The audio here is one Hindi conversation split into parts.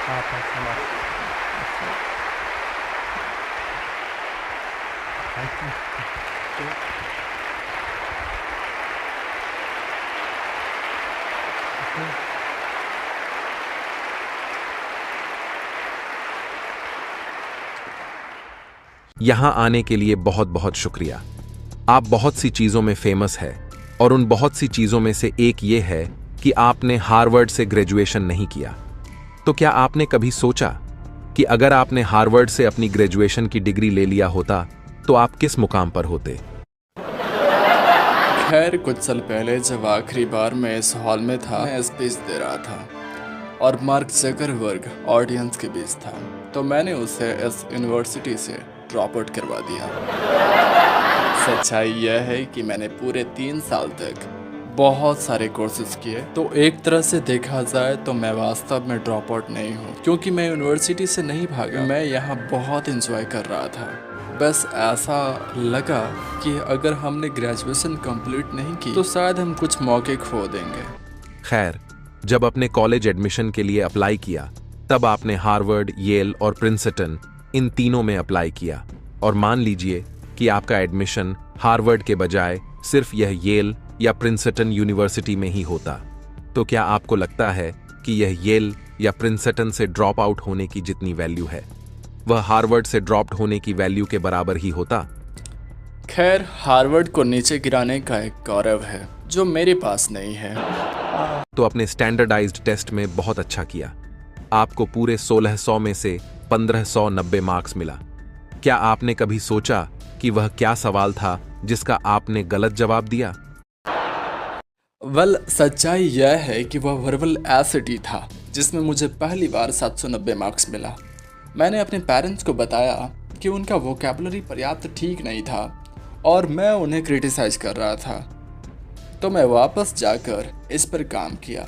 आप ऐसा मत। अच्छा, थैंक यू। तो इसमें यहाँ आने के लिए बहुत बहुत शुक्रिया। आप बहुत सी चीज़ों में फेमस है और उन बहुत सी चीज़ों में से एक ये है कि आपने हार्वर्ड से ग्रेजुएशन नहीं किया। तो क्या आपने कभी सोचा कि अगर आपने हार्वर्ड से अपनी ग्रेजुएशन की डिग्री ले लिया होता तो आप किस मुकाम पर होते? खैर कुछ साल पहले जब आखिरी बार मैं इस हॉल में था, मैं स्पीच दे रहा था और मार्क जकरबर्ग ऑडियंस के बीच था, तो मैंने उसे इस यूनिवर्सिटी से ड्रॉप आउट करवा दिया। सच्चाई यह है कि मैंने पूरे 3 साल तक बहुत सारे कोर्सेज किए, तो एक तरह से देखा जाए तो मैं वास्तव में ड्रॉप आउट नहीं हूँ, क्योंकि मैं यूनिवर्सिटी से नहीं भागा। मैं यहाँ बहुत इंजॉय कर रहा था। बस ऐसा लगा कि अगर हमने ग्रेजुएशन कंप्लीट नहीं की तो शायद हम कुछ मौके खो देंगे। खैर, जब अपने कॉलेज एडमिशन के लिए अप्लाई किया तब आपने हार्वर्ड, येल और प्रिंसटन इन तीनों में अप्लाई किया, और मान लीजिए कि आपका एडमिशन हार्वर्ड के बजाय सिर्फ यह येल या प्रिंसटन यूनिवर्सिटी में ही होता, तो क्या आपको लगता है कि यह येल या प्रिंसटन से ड्रॉप आउट होने की जितनी वैल्यू है वह हार्वर्ड से ड्रॉप्ड होने की वैल्यू के बराबर ही होता? खैर, हार्वर्ड को नीचे गिराने का एक गौरव है जो मेरे पास नहीं है। तो अपने स्टैंडर्डाइज्ड टेस्ट में बहुत अच्छा किया। आपको पूरे 1600 में से 1590 मार्क्स मिला। क्या आपने कभी सोचा कि वह क्या सवाल था जिसका आपने गलत जवाब दिया? सच्चाई यह है कि वह वर्बल एसिड था जिसमें मुझे पहली बार 790 मार्क्स मिला। मैंने अपने पेरेंट्स को बताया कि उनका वोकैबुलरी पर्याप्त ठीक नहीं था और मैं उन्हें क्रिटिसाइज कर रहा था, तो मैं वापस जाकर इस पर काम किया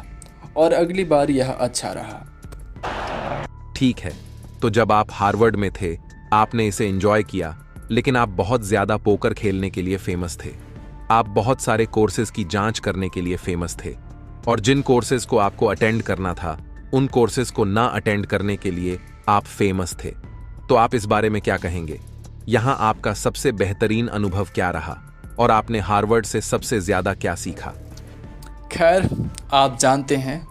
और अगली बार यह अच्छा रहा। ठीक है, तो जब आप हार्वर्ड में थे आपने इसे एंजॉय किया, लेकिन आप बहुत ज्यादा पोकर खेलने के लिए फेमस थे। आप बहुत सारे कोर्सेज की जांच करने के लिए फेमस थे, और जिन कोर्सेज को आपको अटेंड करना था उन कोर्सेज को ना अटेंड करने के लिए आप फेमस थे। तो आप इस बारे में क्या कहेंगे? यहाँ आपका सबसे बेहतरीन अनुभव क्या रहा और आपने हार्वर्ड से सबसे ज्यादा क्या सीखा? खैर, आप जानते हैं,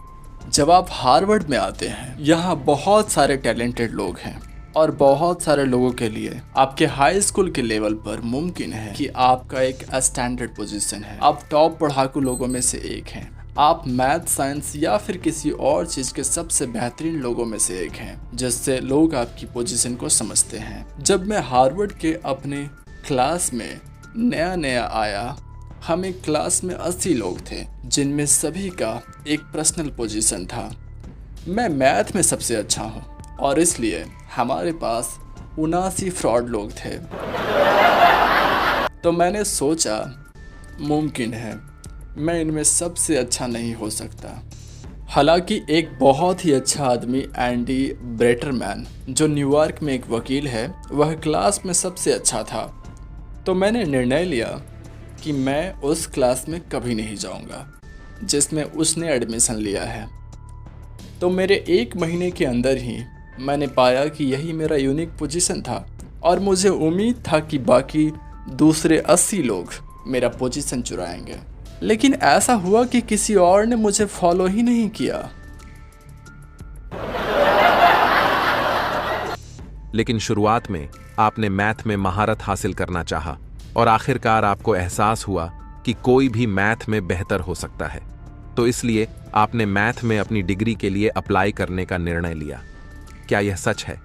जब आप हार्वर्ड में आते हैं यहाँ बहुत सारे टैलेंटेड लोग हैं और बहुत सारे लोगों के लिए आपके हाई स्कूल के लेवल पर मुमकिन है कि आपका एक स्टैंडर्ड पोजीशन है। आप टॉप पढ़ाकू लोगों में से एक हैं। आप मैथ, साइंस या फिर किसी और चीज़ के सबसे बेहतरीन लोगों में से एक हैं, जिससे लोग आपकी पोजीशन को समझते हैं। जब मैं हार्वर्ड के अपने क्लास में नया नया आया, हम एक क्लास में 80 लोग थे जिनमें सभी का एक पर्सनल पोजीशन था। मैं मैथ में सबसे अच्छा हूँ और इसलिए हमारे पास 79 फ्रॉड लोग थे। तो मैंने सोचा मुमकिन है मैं इनमें सबसे अच्छा नहीं हो सकता। हालांकि एक बहुत ही अच्छा आदमी एंडी ब्रेटरमैन, जो न्यूयॉर्क में एक वकील है, वह क्लास में सबसे अच्छा था। तो मैंने निर्णय लिया कि मैं उस क्लास में कभी नहीं जाऊंगा जिसमें उसने एडमिशन लिया है। तो मेरे 1 महीने के अंदर ही मैंने पाया कि यही मेरा यूनिक पोजीशन था और मुझे उम्मीद था कि बाकी दूसरे 80 लोग मेरा पोजीशन चुराएंगे, लेकिन ऐसा हुआ कि किसी और ने मुझे फॉलो ही नहीं किया। लेकिन शुरुआत में आपने मैथ में महारत हासिल करना चाहा और आखिरकार आपको एहसास हुआ कि कोई भी मैथ में बेहतर हो सकता है, तो इसलिए आपने मैथ में अपनी डिग्री के लिए अप्लाई करने का निर्णय लिया। क्या यह सच है?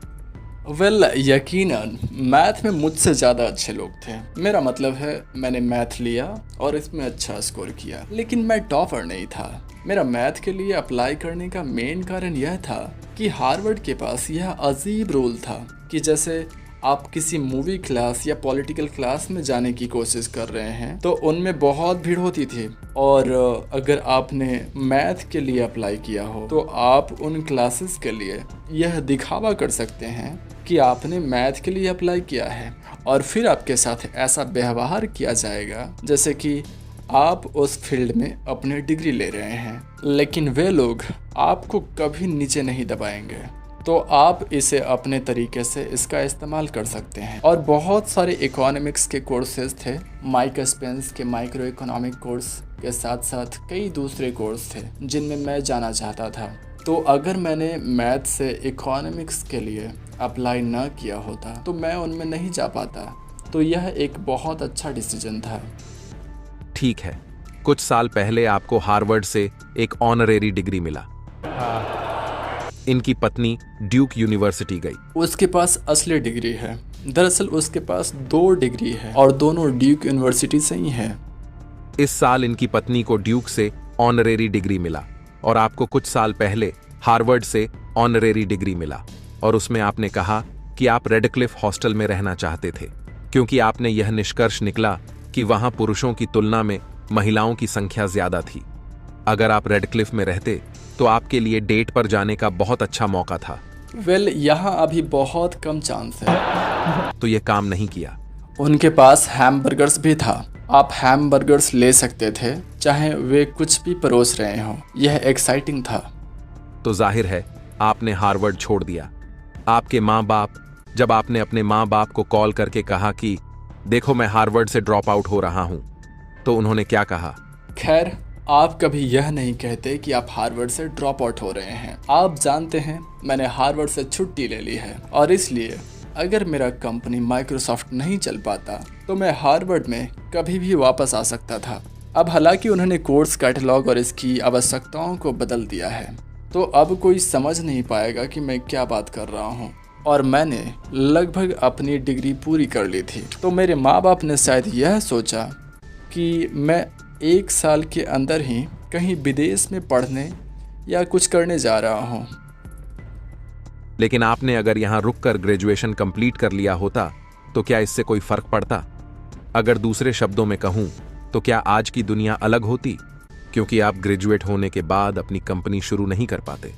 यकीनन मैथ में मुझसे ज़्यादा अच्छे लोग थे। मेरा मतलब है मैंने मैथ लिया और इसमें अच्छा स्कोर किया, लेकिन मैं टॉपर नहीं था। मेरा मैथ के लिए अप्लाई करने का मेन कारण यह था कि हार्वर्ड के पास यह अजीब रूल था कि जैसे आप किसी मूवी क्लास या पॉलिटिकल क्लास में जाने की कोशिश कर रहे हैं तो उनमें बहुत भीड़ होती थी, और अगर आपने मैथ के लिए अप्लाई किया हो तो आप उन क्लासेस के लिए यह दिखावा कर सकते हैं कि आपने मैथ के लिए अप्लाई किया है, और फिर आपके साथ ऐसा व्यवहार किया जाएगा जैसे कि आप उस फील्ड में अपनी डिग्री ले रहे हैं। लेकिन वे लोग आपको कभी नीचे नहीं दबाएंगे। तो आप इसे अपने तरीके से इसका इस्तेमाल कर सकते हैं। और बहुत सारे इकोनॉमिक्स के कोर्सेज थे, माइक स्पेंस के माइक्रो इकोनॉमिक कोर्स के साथ साथ कई दूसरे कोर्स थे जिनमें मैं जाना चाहता था। तो अगर मैंने मैथ से इकोनॉमिक्स के लिए अप्लाई ना किया होता तो मैं उनमें नहीं जा पाता। तो यह एक बहुत अच्छा डिसीजन था। ठीक है, कुछ साल पहले आपको हार्वर्ड से एक ऑनरेरी डिग्री मिला। इनकी पत्नी ड्यूक यूनिवर्सिटी गई। उसके पास असली डिग्री है। दरअसल उसके पास 2 डिग्री है और दोनों ड्यूक यूनिवर्सिटी से ही है। इस साल इनकी पत्नी को ड्यूक से ऑनरेरी डिग्री मिला और आपको कुछ साल पहले हार्वर्ड से ऑनरेरी डिग्री मिला, और उसमें आपने कहा कि आप रेडक्लिफ हॉस्टल में रहना चाहते थे क्योंकि आपने यह निष्कर्ष निकला कि वहां पुरुषों की तुलना में महिलाओं की संख्या ज्यादा थी। अगर आप रेडक्लिफ में रहते तो आपके लिए डेट पर जाने का बहुत अच्छा मौका था। यहाँ अभी बहुत कम चांस है। तो यह काम नहीं किया। उनके पास हैमबर्गर्स भी था। आप हैमबर्गर्स ले सकते थे चाहे वे कुछ भी परोस रहे हों। यह एक्साइटिंग था। तो जाहिर है आपने हार्वर्ड छोड़ दिया। आपके माँ बाप, जब आपने अपने माँ बाप को कॉल करके कहा कि देखो मैं हार्वर्ड से ड्रॉप आउट हो रहा हूं, तो उन्होंने क्या कहा? खैर, आप कभी यह नहीं कहते कि आप हार्वर्ड से ड्रॉप आउट हो रहे हैं। आप जानते हैं मैंने हार्वर्ड से छुट्टी ले ली है और इसलिए अगर मेरा कंपनी माइक्रोसॉफ्ट नहीं चल पाता तो मैं हार्वर्ड में कभी भी वापस आ सकता था। अब हालांकि उन्होंने कोर्स कैटलॉग और इसकी आवश्यकताओं को बदल दिया है, तो अब कोई समझ नहीं पाएगा कि मैं क्या बात कर रहा हूँ। और मैंने लगभग अपनी डिग्री पूरी कर ली थी। तो मेरे माँ बाप ने शायद यह सोचा कि मैं 1 साल के अंदर ही कहीं विदेश में पढ़ने या कुछ करने जा रहा हूँ। लेकिन आपने अगर यहाँ रुककर ग्रेजुएशन कंप्लीट कर लिया होता तो क्या इससे कोई फर्क पड़ता? अगर दूसरे शब्दों में कहूँ तो क्या आज की दुनिया अलग होती? क्योंकि आप ग्रेजुएट होने के बाद अपनी कंपनी शुरू नहीं कर पाते।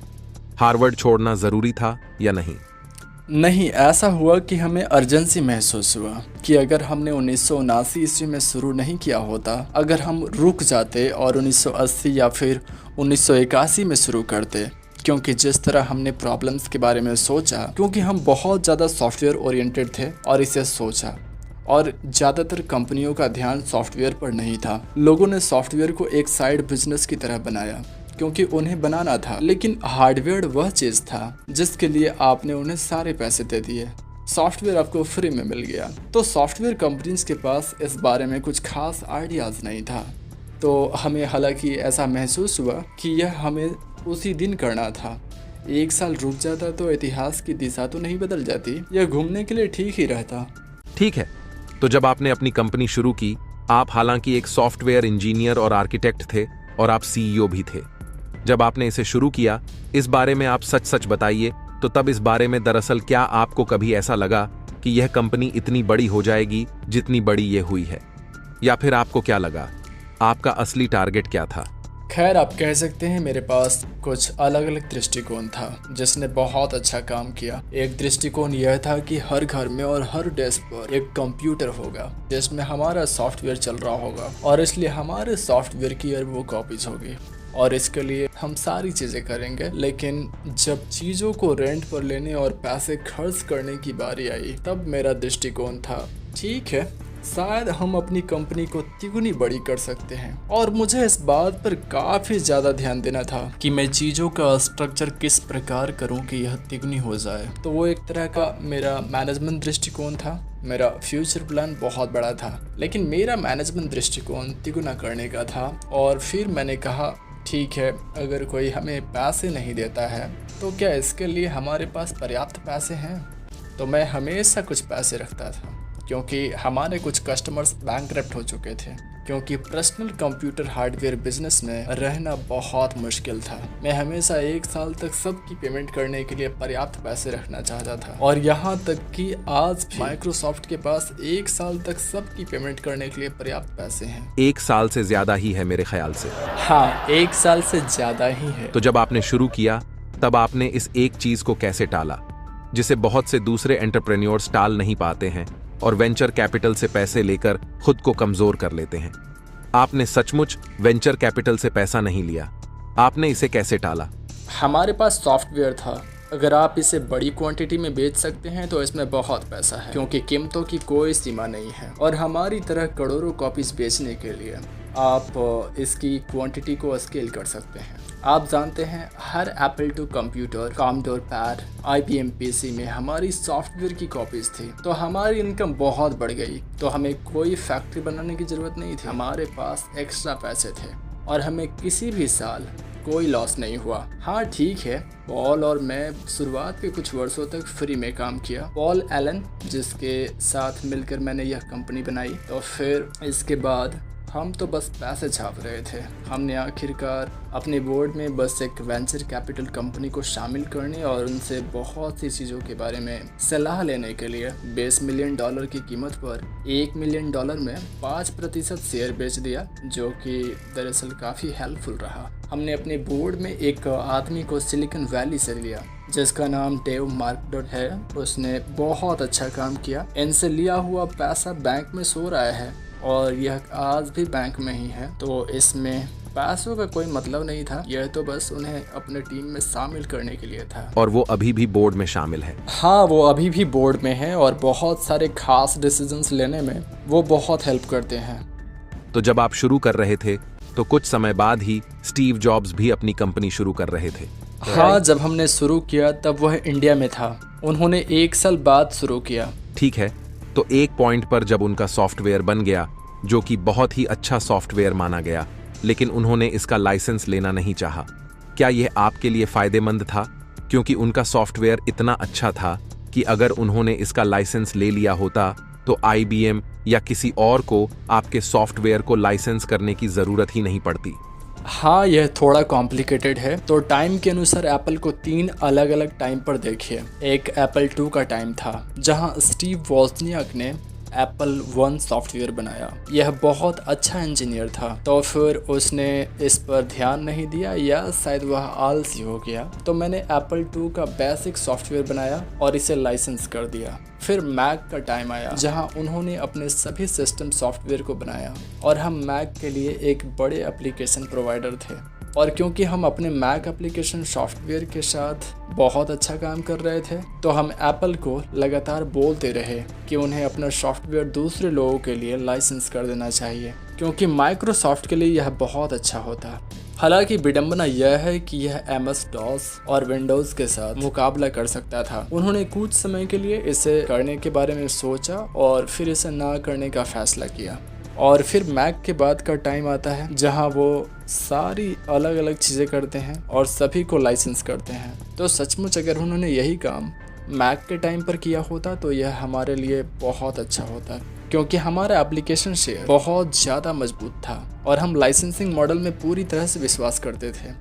हार्वर्ड छोड़ना जरूरी था या नहीं? नहीं, ऐसा हुआ कि हमें अर्जेंसी महसूस हुआ कि अगर हमने 1979 ईस्वी में शुरू नहीं किया होता, अगर हम रुक जाते और 1980 या फिर 1981 में शुरू करते, क्योंकि जिस तरह हमने प्रॉब्लम्स के बारे में सोचा, क्योंकि हम बहुत ज़्यादा सॉफ्टवेयर ओरिएंटेड थे और इसे सोचा, और ज़्यादातर कंपनियों का ध्यान सॉफ्टवेयर पर नहीं था। लोगों ने सॉफ्टवेयर को एक साइड बिजनेस की तरह बनाया क्योंकि उन्हें बनाना था, लेकिन हार्डवेयर वह चीज़ था जिसके लिए आपने उन्हें सारे पैसे दे दिए। सॉफ्टवेयर आपको फ्री में मिल गया। तो सॉफ्टवेयर कंपनीज के पास इस बारे में कुछ खास आइडियाज़ नहीं था। तो हमें हालांकि ऐसा महसूस हुआ कि यह हमें उसी दिन करना था। 1 साल रुक जाता तो इतिहास की दिशा तो नहीं बदल जाती, यह घूमने के लिए ठीक ही रहता। ठीक है, तो जब आपने अपनी कंपनी शुरू की, आप हालांकि एक सॉफ्टवेयर इंजीनियर और आर्किटेक्ट थे और आप सीईओ भी थे। जब आपने इसे शुरू किया, इस बारे में आप सच सच बताइए, तो तब इस बारे में दरअसल क्या आपको कभी ऐसा लगा कि यह कंपनी इतनी बड़ी हो जाएगी जितनी बड़ी ये हुई है? या फिर आपको क्या लगा? आपका असली टारगेट क्या था? खैर, आप कह सकते हैं मेरे पास कुछ अलग अलग दृष्टिकोण था जिसने बहुत अच्छा काम किया। एक दृष्टिकोण यह था कि हर घर में और हर डेस्क पर एक कंप्यूटर होगा जिसमें हमारा सॉफ्टवेयर चल रहा होगा, और इसलिए हमारे सॉफ्टवेयर की अरबों कॉपीज होगी और इसके लिए हम सारी चीज़ें करेंगे। लेकिन जब चीज़ों को रेंट पर लेने और पैसे खर्च करने की बारी आई, तब मेरा दृष्टिकोण था ठीक है, शायद हम अपनी कंपनी को तिगुनी बड़ी कर सकते हैं। और मुझे इस बात पर काफ़ी ज़्यादा ध्यान देना था कि मैं चीज़ों का स्ट्रक्चर किस प्रकार करूं कि यह तिगुनी हो जाए। तो वो एक तरह का मेरा मैनेजमेंट दृष्टिकोण था। मेरा फ्यूचर प्लान बहुत बड़ा था, लेकिन मेरा मैनेजमेंट दृष्टिकोण तिगुना करने का था। और फिर मैंने कहा ठीक है, अगर कोई हमें पैसे नहीं देता है तो क्या इसके लिए हमारे पास पर्याप्त पैसे हैं? तो मैं हमेशा कुछ पैसे रखता था क्योंकि हमारे कुछ कस्टमर्स बैंकरप्ट हो चुके थे, क्योंकि पर्सनल कंप्यूटर हार्डवेयर बिजनेस में रहना बहुत मुश्किल था। मैं हमेशा 1 साल तक सबकी पेमेंट करने के लिए पर्याप्त पैसे रखना चाहता था, और यहाँ तक कि आज भी माइक्रोसॉफ्ट के पास 1 साल तक सबकी पेमेंट करने के लिए पर्याप्त पैसे हैं। 1 साल से ज्यादा ही है मेरे ख्याल से। हाँ, 1 साल से ज्यादा ही है। तो जब आपने शुरू किया, तब आपने इस एक चीज को कैसे टाला जिसे बहुत से दूसरे एंटरप्रेन्योर्स टाल नहीं पाते हैं और वेंचर कैपिटल से पैसे लेकर खुद को कमजोर कर लेते हैं? आपने सचमुच वेंचर कैपिटल से पैसा नहीं लिया, आपने इसे कैसे टाला? हमारे पास सॉफ्टवेयर था, अगर आप इसे बड़ी क्वांटिटी में बेच सकते हैं तो इसमें बहुत पैसा है, क्योंकि कीमतों की कोई सीमा नहीं है। और हमारी तरह करोड़ों कॉपीज बेचने के लिए आप इसकी क्वांटिटी को स्केल कर सकते हैं। आप जानते हैं हर Apple II computer, Commodore pad, IBM PC में हमारी सॉफ्टवेयर की कॉपीज थी, तो हमारी इनकम बहुत बढ़ गई। तो हमें कोई फैक्ट्री बनाने की ज़रूरत नहीं थी, हमारे पास एक्स्ट्रा पैसे थे और हमें किसी भी साल कोई लॉस नहीं हुआ। हाँ ठीक है, पॉल और मैं शुरुआत के कुछ वर्षों तक फ्री में काम किया। पॉल एलन जिसके साथ मिलकर मैंने यह कंपनी बनाई, तो फिर इसके बाद हम तो बस पैसे छाप रहे थे। हमने आखिरकार अपने बोर्ड में बस एक वेंचर कैपिटल कंपनी को शामिल करने और उनसे बहुत सी चीज़ों के बारे में सलाह लेने के लिए $20 मिलियन की कीमत पर $1 मिलियन में 5% शेयर बेच दिया, जो कि दरअसल काफ़ी हेल्पफुल रहा। हमने अपने बोर्ड में एक आदमी को सिलिकॉन वैली से लिया जिसका नाम डेव मार्कडोट है। उसने बहुत अच्छा काम किया। इनसे लिया हुआ पैसा बैंक में सो रहा है और यह आज भी बैंक में ही है। तो इसमें पैसों का कोई मतलब नहीं था, यह तो बस उन्हें अपने टीम में शामिल करने के लिए था। और वो अभी भी बोर्ड में शामिल है। हाँ, वो अभी भी बोर्ड में है और बहुत सारे खास डिसीजंस लेने में वो बहुत हेल्प करते हैं। तो जब आप शुरू कर रहे थे तो कुछ समय बाद ही स्टीव जॉब्स भी अपनी कंपनी शुरू कर रहे थे। हाँ, जब हमने शुरू किया तब वह इंडिया में था। उन्होंने 1 साल बाद शुरू किया। ठीक है, तो एक पॉइंट पर जब उनका सॉफ्टवेयर बन गया, जो कि बहुत ही अच्छा सॉफ्टवेयर माना गया, लेकिन उन्होंने इसका लाइसेंस लेना नहीं चाहा, क्या यह आपके लिए फायदेमंद था? क्योंकि उनका सॉफ्टवेयर इतना अच्छा था कि अगर उन्होंने इसका लाइसेंस ले लिया होता तो IBM या किसी और को आपके सॉफ्टवेयर को लाइसेंस करने की ज़रूरत ही नहीं पड़ती। हाँ, यह थोड़ा कॉम्प्लिकेटेड है। तो टाइम के अनुसार एप्पल को 3 अलग अलग टाइम पर देखिए। एक एप्पल II का टाइम था जहां स्टीव वोजनियाक ने एप्पल I सॉफ्टवेयर बनाया। यह बहुत अच्छा इंजीनियर था, तो फिर उसने इस पर ध्यान नहीं दिया या शायद वह आलसी हो गया। तो मैंने एप्पल II का बेसिक सॉफ्टवेयर बनाया और इसे लाइसेंस कर दिया। फिर मैक का टाइम आया जहां उन्होंने अपने सभी सिस्टम सॉफ्टवेयर को बनाया और हम मैक के लिए एक बड़े एप्लीकेशन प्रोवाइडर थे। और क्योंकि हम अपने मैक एप्लीकेशन सॉफ्टवेयर के साथ बहुत अच्छा काम कर रहे थे, तो हम एप्पल को लगातार बोलते रहे कि उन्हें अपना सॉफ्टवेयर दूसरे लोगों के लिए लाइसेंस कर देना चाहिए, क्योंकि माइक्रोसॉफ्ट के लिए यह बहुत अच्छा होता। हालांकि विडंबना यह है कि यह MS-DOS और विंडोज़ के साथ मुकाबला कर सकता था। उन्होंने कुछ समय के लिए इसे करने के बारे में सोचा और फिर इसे ना करने का फैसला किया। और फिर मैक के बाद का टाइम आता है जहां वो सारी अलग अलग चीज़ें करते हैं और सभी को लाइसेंस करते हैं। तो सचमुच अगर उन्होंने यही काम मैक के टाइम पर किया होता तो यह हमारे लिए बहुत अच्छा होता, क्योंकि हमारा एप्लीकेशन शेयर बहुत ज़्यादा मजबूत था और हम लाइसेंसिंग मॉडल में पूरी तरह से विश्वास करते थे।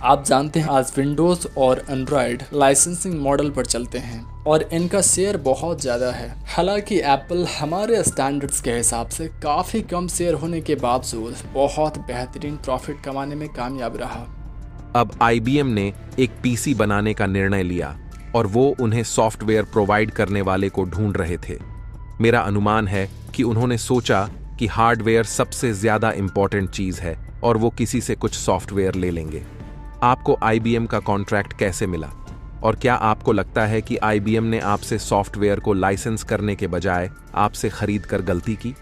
आप जानते हैं आज विंडोज़ और एंड्रॉयड लाइसेंसिंग मॉडल पर चलते हैं और इनका शेयर बहुत ज़्यादा है। हालांकि एप्पल हमारे स्टैंडर्ड्स के हिसाब से काफ़ी कम शेयर होने के बावजूद बहुत बेहतरीन प्रॉफिट कमाने में कामयाब रहा। अब IBM ने एक PC बनाने का निर्णय लिया और वो उन्हें सॉफ्टवेयर प्रोवाइड करने वाले को ढूंढ रहे थे। मेरा अनुमान है कि उन्होंने सोचा कि हार्डवेयर सबसे ज़्यादा इम्पॉर्टेंट चीज़ है और वो किसी से कुछ सॉफ्टवेयर ले लेंगे। आपको IBM का कॉन्ट्रैक्ट कैसे मिला? और क्या आपको लगता है कि IBM ने आपसे सॉफ्टवेयर को लाइसेंस करने के बजाय आपसे खरीद कर गलती की?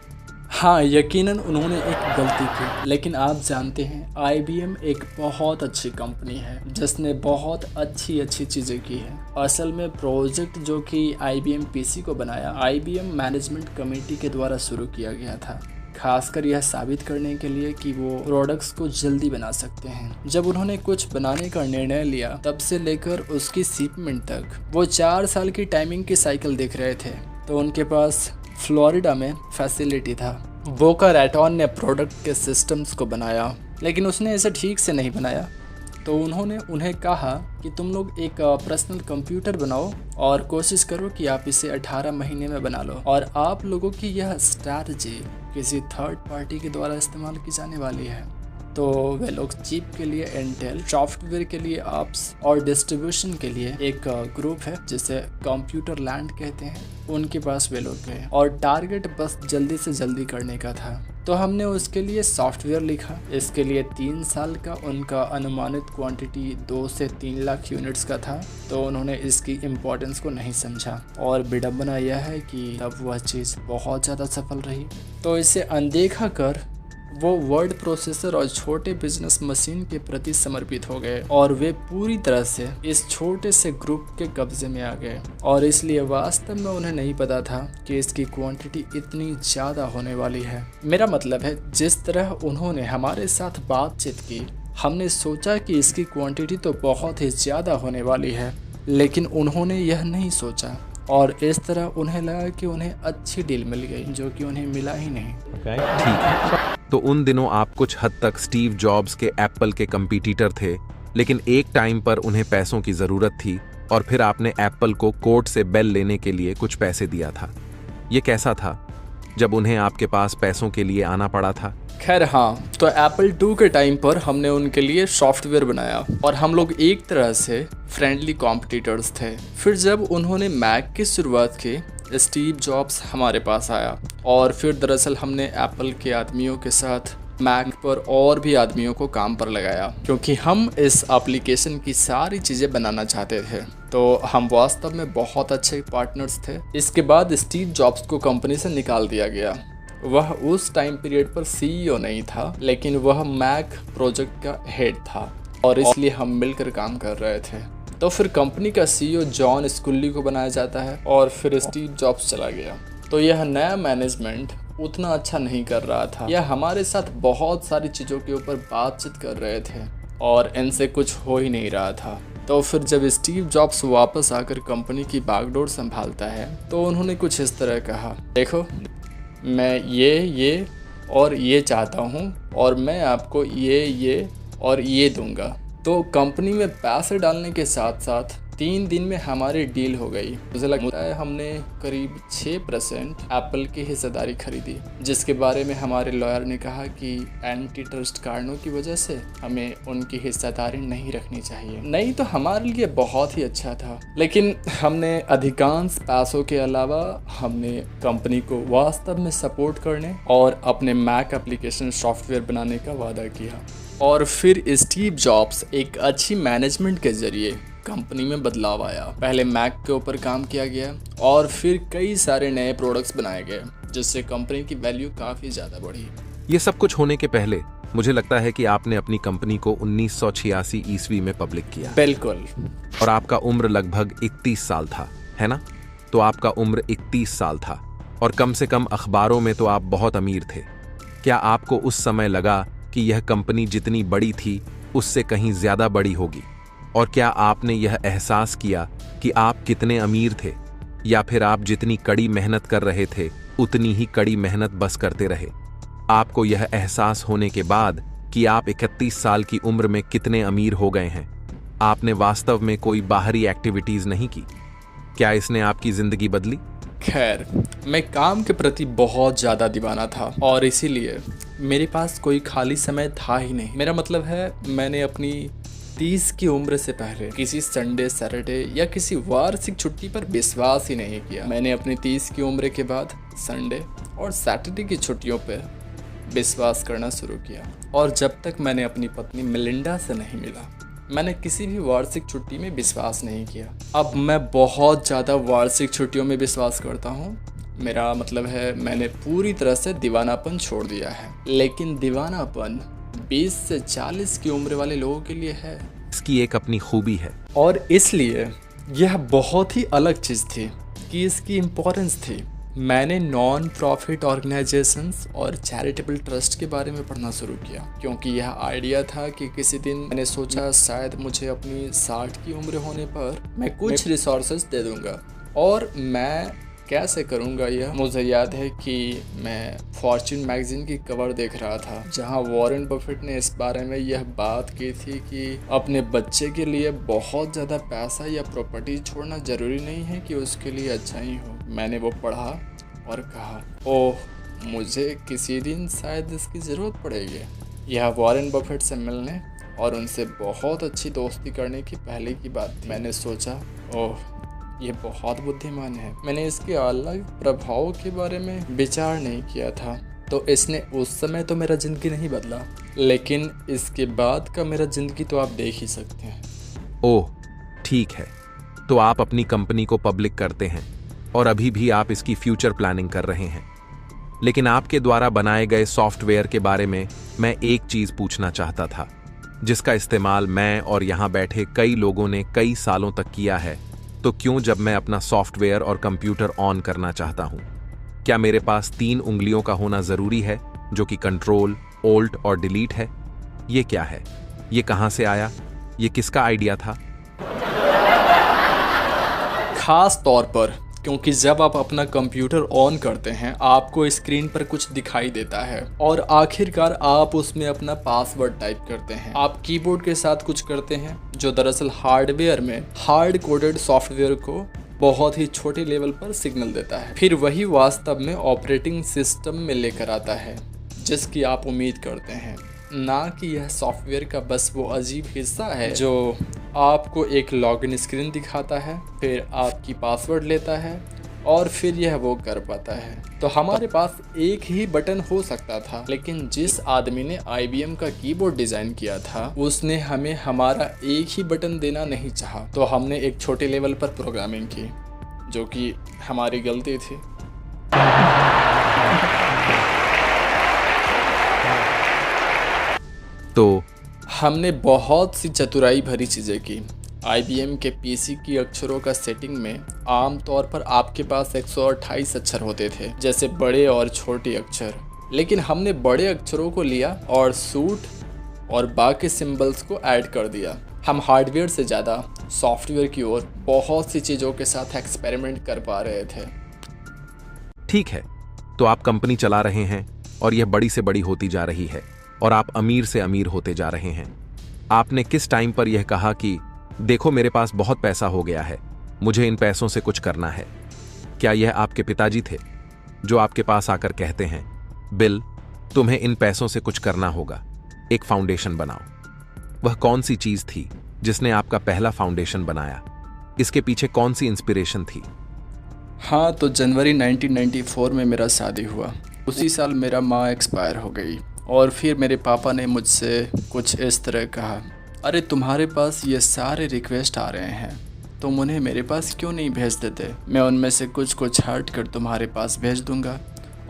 हाँ, यकीनन उन्होंने एक गलती की, लेकिन आप जानते हैं IBM एक बहुत अच्छी कंपनी है जिसने बहुत अच्छी चीज़ें की है। असल में प्रोजेक्ट जो कि IBM PC को बनाया IBM मैनेजमेंट कमेटी के द्वारा शुरू किया गया था, खासकर यह साबित करने के लिए कि वो प्रोडक्ट्स को जल्दी बना सकते हैं। जब उन्होंने कुछ बनाने का निर्णय लिया तब से लेकर उसकी शिपमेंट तक वो 4 साल की टाइमिंग की साइकिल देख रहे थे। तो उनके पास फ्लोरिडा में फैसिलिटी था। बोका रैटन ने प्रोडक्ट के सिस्टम्स को बनाया, लेकिन उसने इसे ठीक से नहीं बनाया। तो उन्होंने उन्हें कहा कि तुम लोग एक पर्सनल कंप्यूटर बनाओ और कोशिश करो कि आप इसे 18 महीने में बना लो, और आप लोगों की यह स्ट्रैटेजी किसी थर्ड पार्टी के द्वारा इस्तेमाल की जाने वाली है। तो वे लोग चिप के लिए इंटेल, सॉफ्टवेयर के लिए एप्स और डिस्ट्रीब्यूशन के लिए एक ग्रुप है जिसे कंप्यूटर लैंड कहते हैं, उनके पास वे लोग गए और टारगेट बस जल्दी से जल्दी करने का था। तो हमने उसके लिए सॉफ्टवेयर लिखा। इसके लिए 3 साल का उनका अनुमानित क्वांटिटी 2 से 3 लाख यूनिट्स का था। तो उन्होंने इसकी इम्पोर्टेंस को नहीं समझा और विडंबना यह है कि तब वह चीज़ बहुत ज़्यादा सफल रही। तो इसे अनदेखा कर वो वर्ड प्रोसेसर और छोटे बिजनेस मशीन के प्रति समर्पित हो गए और वे पूरी तरह से इस छोटे से ग्रुप के कब्जे में आ गए और इसलिए वास्तव में उन्हें नहीं पता था कि इसकी क्वांटिटी इतनी ज़्यादा होने वाली है। मेरा मतलब है, जिस तरह उन्होंने हमारे साथ बातचीत की, हमने सोचा कि इसकी क्वांटिटी तो बहुत ही ज़्यादा होने वाली है, लेकिन उन्होंने यह नहीं सोचा और इस तरह उन्हें लगा कि उन्हें अच्छी डील मिल गई, जो कि उन्हें मिला ही नहीं। ठीक, तो उन दिनों आप कुछ हद तक स्टीव जॉब्स के एप्पल के कंपटीटर थे, लेकिन एक टाइम पर उन्हें पैसों की ज़रूरत थी और फिर आपने एप्पल को कोर्ट से बेल लेने के लिए कुछ पैसे दिया था। ये कैसा था जब उन्हें आपके पास पैसों के लिए आना पड़ा था? खैर हाँ, तो एप्पल 2 के टाइम पर हमने उनके लिए सॉफ्टवेयर बनाया और हम लोग एक तरह से फ्रेंडली कॉम्पिटिटर्स थे। फिर जब उन्होंने मैक की शुरुआत की, स्टीव जॉब्स हमारे पास आया और फिर दरअसल हमने एप्पल के आदमियों के साथ मैक पर और भी आदमियों को काम पर लगाया, क्योंकि हम इस एप्लीकेशन की सारी चीज़ें बनाना चाहते थे। तो हम वास्तव में बहुत अच्छे पार्टनर्स थे। इसके बाद स्टीव जॉब्स को कंपनी से निकाल दिया गया। वह उस टाइम पीरियड पर सीईओ नहीं था, लेकिन वह मैक प्रोजेक्ट का हेड था और इसलिए हम मिलकर काम कर रहे थे। तो फिर कंपनी का सीईओ जॉन स्कुल्ली को बनाया जाता है और फिर स्टीव जॉब्स चला गया। तो यह नया मैनेजमेंट उतना अच्छा नहीं कर रहा था। यह हमारे साथ बहुत सारी चीज़ों के ऊपर बातचीत कर रहे थे और इनसे कुछ हो ही नहीं रहा था। तो फिर जब स्टीव जॉब्स वापस आकर कंपनी की बागडोर संभालता है, तो उन्होंने कुछ इस तरह कहा, देखो मैं ये और ये चाहता हूँ और मैं आपको ये और ये दूंगा। तो कंपनी में पैसे डालने के साथ साथ 3 दिन में हमारी डील हो गई। मुझे लगता है हमने करीब 6% एप्पल की हिस्सेदारी खरीदी, जिसके बारे में हमारे लॉयर ने कहा कि एंटी ट्रस्ट कारणों की वजह से हमें उनकी हिस्सेदारी नहीं रखनी चाहिए। नहीं तो हमारे लिए बहुत ही अच्छा था, लेकिन हमने अधिकांश पैसों के अलावा हमने कंपनी को वास्तव में सपोर्ट करने और अपने मैक एप्लीकेशन सॉफ्टवेयर बनाने का वादा किया। और फिर स्टीव जॉब्स एक अच्छी मैनेजमेंट के जरिए कंपनी में बदलाव आया। पहले मैक के ऊपर काम किया गया और फिर कई सारे नए प्रोडक्ट्स बनाए गए, जिससे कंपनी की वैल्यू काफ़ी ज़्यादा बढ़ी। ये सब कुछ होने के पहले मुझे लगता है कि आपने अपनी कंपनी को 1986 ईस्वी में पब्लिक किया। बिल्कुल। और आपका उम्र लगभग 31 साल था, है ना? तो आपका उम्र 31 साल था और कम से कम अखबारों में तो आप बहुत अमीर थे। क्या आपको उस समय लगा कि यह कंपनी जितनी बड़ी थी उससे कहीं ज़्यादा बड़ी होगी? और क्या आपने यह एहसास किया कि आप कितने अमीर थे, या फिर आप जितनी कड़ी मेहनत कर रहे थे उतनी ही कड़ी मेहनत बस करते रहे? आपको यह एहसास होने के बाद कि आप 31 साल की उम्र में कितने अमीर हो गए हैं, आपने वास्तव में कोई बाहरी एक्टिविटीज़ नहीं की? क्या इसने आपकी ज़िंदगी बदली? खैर, मैं काम के प्रति बहुत ज़्यादा दीवाना था और इसीलिए मेरे पास कोई खाली समय था ही नहीं। मेरा मतलब है, मैंने अपनी 30 की उम्र से पहले किसी संडे, सैटरडे या किसी वार्षिक छुट्टी पर विश्वास ही नहीं किया। मैंने अपनी 30 की उम्र के बाद संडे और सैटरडे की छुट्टियों पर विश्वास करना शुरू किया और जब तक मैंने अपनी पत्नी मिलिंडा से नहीं मिला, मैंने किसी भी वार्षिक छुट्टी में विश्वास नहीं किया। अब मैं बहुत ज़्यादा वार्षिक छुट्टियों में विश्वास करता हूँ। मेरा मतलब है, मैंने पूरी तरह से दीवानापन छोड़ दिया है। लेकिन दीवानापन 20 से 40 की उम्र वाले लोगों के लिए है। इसकी एक अपनी खूबी है और इसलिए यह बहुत ही अलग चीज़ थी कि इसकी इम्पोर्टेंस थी। मैंने नॉन प्रॉफिट ऑर्गेनाइजेशंस और चैरिटेबल ट्रस्ट के बारे में पढ़ना शुरू किया, क्योंकि यह आइडिया था कि किसी दिन मैंने सोचा शायद मुझे अपनी 60 की उम्र होने पर मैं कुछ रिसोर्सेज दे दूंगा। और मैं कैसे करूंगा यह? मुझे याद है कि मैं फॉर्च्यून मैगजीन की कवर देख रहा था, जहां वॉरेन बफेट ने इस बारे में यह बात की थी कि अपने बच्चे के लिए बहुत ज़्यादा पैसा या प्रॉपर्टी छोड़ना ज़रूरी नहीं है कि उसके लिए अच्छा ही हो। मैंने वो पढ़ा और कहा, ओह, मुझे किसी दिन शायद इसकी ज़रूरत पड़ेगी। यह वॉरेन बफेट से मिलने और उनसे बहुत अच्छी दोस्ती करने की पहले की बात थी। मैंने सोचा, ओह ये बहुत बुद्धिमान है। मैंने इसके अलग प्रभाव के बारे में विचार नहीं किया था। तो इसने उस समय तो मेरा ज़िंदगी नहीं बदला, लेकिन इसके बाद का मेरा ज़िंदगी तो आप देख ही सकते हैं। ओह ठीक है, तो आप अपनी कंपनी को पब्लिक करते हैं और अभी भी आप इसकी फ्यूचर प्लानिंग कर रहे हैं। लेकिन आपके द्वारा बनाए गए सॉफ्टवेयर के बारे में मैं एक चीज पूछना चाहता था, जिसका इस्तेमाल मैं और यहाँ बैठे कई लोगों ने कई सालों तक किया है। तो क्यों जब मैं अपना सॉफ्टवेयर और कंप्यूटर ऑन करना चाहता हूँ, क्या मेरे पास 3 उंगलियों का होना जरूरी है, जो कि कंट्रोल, ओल्ट और डिलीट है? ये क्या है? ये कहाँ से आया? ये किसका आइडिया था? खास तौर पर क्योंकि जब आप अपना कंप्यूटर ऑन करते हैं आपको स्क्रीन पर कुछ दिखाई देता है और आखिरकार आप उसमें अपना पासवर्ड टाइप करते हैं। आप कीबोर्ड के साथ कुछ करते हैं जो दरअसल हार्डवेयर में हार्ड कोडेड सॉफ्टवेयर को बहुत ही छोटे लेवल पर सिग्नल देता है। फिर वही वास्तव में ऑपरेटिंग सिस्टम में लेकर आता है जिसकी आप उम्मीद करते हैं, ना कि यह सॉफ्टवेयर का बस वो अजीब हिस्सा है जो आपको एक लॉगिन स्क्रीन दिखाता है, फिर आपकी पासवर्ड लेता है और फिर यह वो कर पाता है। तो हमारे पास एक ही बटन हो सकता था, लेकिन जिस आदमी ने IBM का कीबोर्ड डिज़ाइन किया था उसने हमें हमारा एक ही बटन देना नहीं चाहा। तो हमने एक छोटे लेवल पर प्रोग्रामिंग की, जो कि हमारी गलती थी। तो हमने बहुत सी चतुराई भरी चीज़ें की। IBM के PC की अक्षरों का सेटिंग में आमतौर पर आपके पास 128 अक्षर होते थे, जैसे बड़े और छोटे अक्षर। लेकिन हमने बड़े अक्षरों को लिया और सूट और बाकी सिंबल्स को ऐड कर दिया। हम हार्डवेयर से ज़्यादा सॉफ्टवेयर की ओर बहुत सी चीज़ों के साथ एक्सपेरिमेंट कर पा रहे थे। ठीक है, तो आप कंपनी चला रहे हैं और यह बड़ी से बड़ी होती जा रही है और आप अमीर से अमीर होते जा रहे हैं। आपने किस टाइम पर यह कहा कि देखो मेरे पास बहुत पैसा हो गया है, मुझे इन पैसों से कुछ करना है? क्या यह आपके पिताजी थे जो आपके पास आकर कहते हैं, बिल तुम्हें इन पैसों से कुछ करना होगा, एक फाउंडेशन बनाओ? वह कौन सी चीज थी जिसने आपका पहला फाउंडेशन बनाया? इसके पीछे कौन सी इंस्पिरेशन थी? हाँ, तो जनवरी 1994 में मेरा शादी हुआ। उसी साल मेरा माँ एक्सपायर हो गई और फिर मेरे पापा ने मुझसे कुछ इस तरह कहा, अरे तुम्हारे पास ये सारे रिक्वेस्ट आ रहे हैं, तुम उन्हें मेरे पास क्यों नहीं भेज देते? मैं उनमें से कुछ को छांट कर तुम्हारे पास भेज दूंगा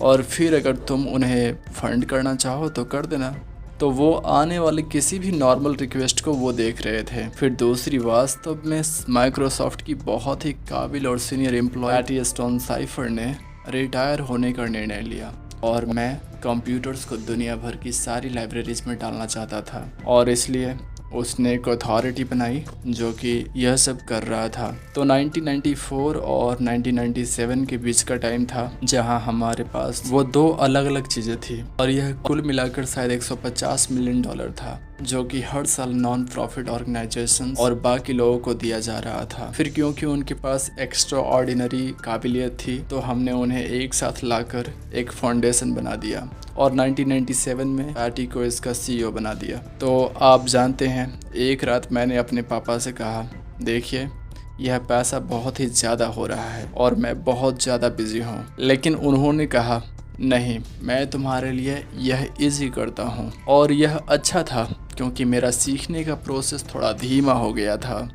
और फिर अगर तुम उन्हें फंड करना चाहो तो कर देना। तो वो आने वाले किसी भी नॉर्मल रिक्वेस्ट को वो देख रहे थे। फिर दूसरी, वास्तव में माइक्रोसॉफ्ट की बहुत ही काबिल और senior employee Patty Stone Cipher ने रिटायर होने का निर्णय लिया और मैं कंप्यूटर्स को दुनिया भर की सारी लाइब्रेरीज में डालना चाहता था और इसलिए उसने एक अथॉरिटी बनाई जो कि यह सब कर रहा था। तो 1994 और 1997 के बीच का टाइम था जहां हमारे पास वो 2 अलग अलग चीज़ें थी और यह कुल मिलाकर शायद $150 मिलियन था, जो कि हर साल नॉन प्रॉफिट ऑर्गेनाइजेशन और बाकी लोगों को दिया जा रहा था। फिर क्योंकि उनके पास एक्स्ट्रा ऑर्डिनरी काबिलियत थी तो हमने उन्हें एक साथ लाकर एक फाउंडेशन बना दिया और 1997 में पैटी को इसका CEO बना दिया। तो आप जानते हैं, एक रात मैंने अपने पापा से कहा, देखिए यह पैसा बहुत ही ज़्यादा हो रहा है और मैं बहुत ज़्यादा बिजी हूँ। लेकिन उन्होंने कहा, नहीं, मैं तुम्हारे लिए यह इजी करता हूँ। और यह अच्छा था क्योंकि मेरा सीखने का प्रोसेस थोड़ा धीमा हो गया था